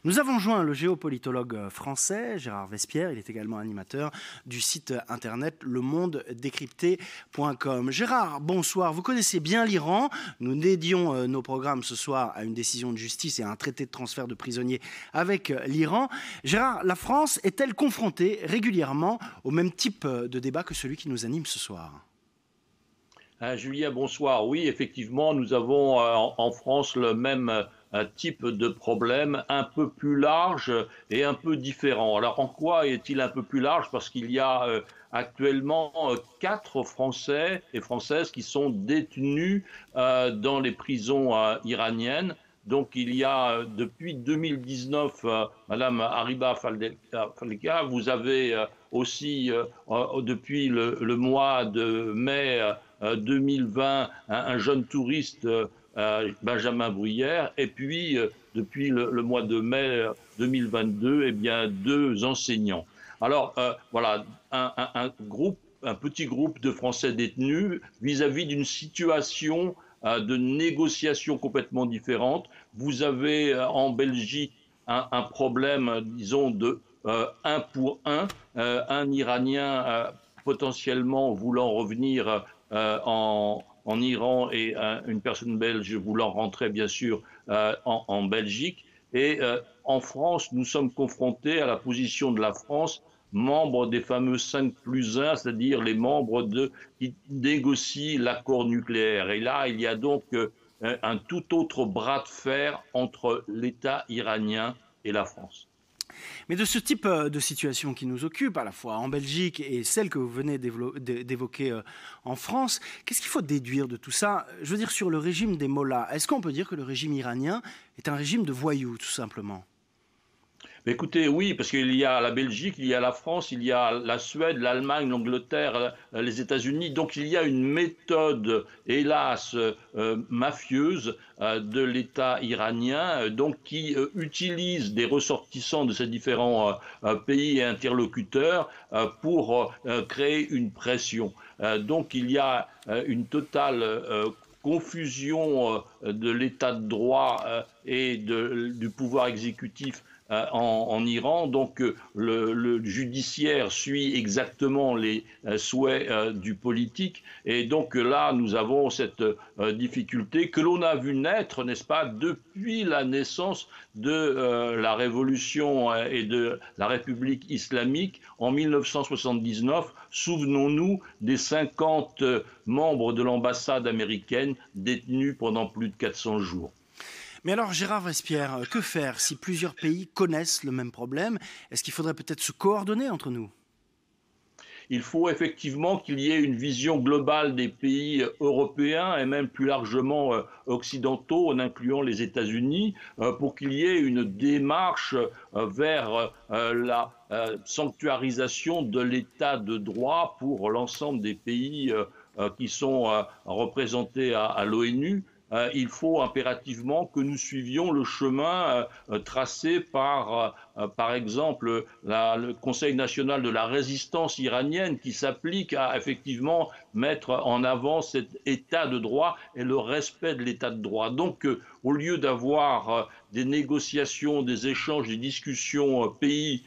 Nous avons joint le géopolitologue français Gérard Vespierre. Il est également animateur du site internet lemondedécrypté.com. Gérard, bonsoir. Vous connaissez bien l'Iran. Nous dédions nos programmes ce soir à une décision de justice et à un traité de transfert de prisonniers avec l'Iran. Gérard, la France est-elle confrontée régulièrement au même type de débat que celui qui nous anime ce soir ? Julien, bonsoir. Oui, effectivement, nous avons en France le même type de problème, un peu plus large et un peu différent. Alors, en quoi est-il un peu plus large? Parce qu'il y a actuellement 4 Français et Françaises qui sont détenus dans les prisons iraniennes. Donc, il y a depuis 2019, Madame Hariba Faldeka, vous avez aussi depuis le mois de mai 2020 un jeune touriste, Benjamin Bruyère, et puis depuis le mois de mai 2022, eh bien, 2 enseignants. Alors voilà, un petit groupe de Français détenus vis-à-vis d'une situation de négociation complètement différente. Vous avez en Belgique un problème, disons, de 1 pour 1, un Iranien potentiellement voulant revenir en Iran et une personne belge voulant rentrer, bien sûr, en Belgique. Et en France, nous sommes confrontés à la position de la France, membre des fameux 5+1, c'est-à-dire les membres qui négocient l'accord nucléaire. Et là, il y a donc un tout autre bras de fer entre l'État iranien et la France. Mais de ce type de situation qui nous occupe, à la fois en Belgique et celle que vous venez d'évoquer en France, qu'est-ce qu'il faut déduire de tout ça? Je veux dire, sur le régime des mollahs, est-ce qu'on peut dire que le régime iranien est un régime de voyous, tout simplement? Mais écoutez, oui, parce qu'il y a la Belgique, il y a la France, il y a la Suède, l'Allemagne, l'Angleterre, les États-Unis. Donc il y a une méthode, hélas, mafieuse de l'État iranien, donc qui utilise des ressortissants de ces différents pays et interlocuteurs pour créer une pression. Donc il y a une totale confusion de l'état de droit et du pouvoir exécutif en Iran. Donc le judiciaire suit exactement les souhaits du politique. Et donc là, nous avons cette difficulté que l'on a vu naître, n'est-ce pas, depuis la naissance de la révolution et de la République islamique en 1979. Souvenons-nous des 50 membres de l'ambassade américaine détenus pendant plus de 400 jours. Mais alors, Gérard Vespierre, que faire si plusieurs pays connaissent le même problème? Est-ce qu'il faudrait peut-être se coordonner entre nous? Il faut effectivement qu'il y ait une vision globale des pays européens et même plus largement occidentaux, en incluant les États-Unis, pour qu'il y ait une démarche vers la sanctuarisation de l'état de droit pour l'ensemble des pays qui sont représentés à l'ONU. Il faut impérativement que nous suivions le chemin tracé par exemple, le Conseil national de la résistance iranienne qui s'applique à effectivement mettre en avant cet état de droit et le respect de l'état de droit. Donc, au lieu d'avoir des négociations, des échanges, des discussions pays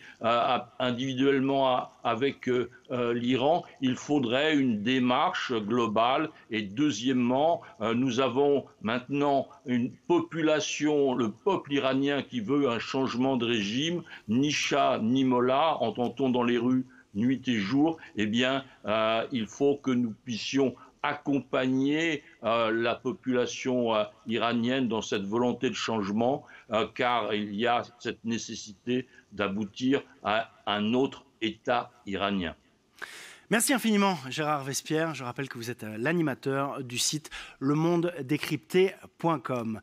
individuellement avec l'Iran, il faudrait une démarche globale. Et deuxièmement, nous avons maintenant une population, le peuple iranien qui veut un changement de régime, ni chat ni mollah, entend-on dans les rues nuit et jour. Eh bien, il faut que nous puissions accompagner la population iranienne dans cette volonté de changement, car il y a cette nécessité d'aboutir à un autre État iranien. Merci infiniment, Gérard Vespierre. Je rappelle que vous êtes l'animateur du site lemondedécrypté.com.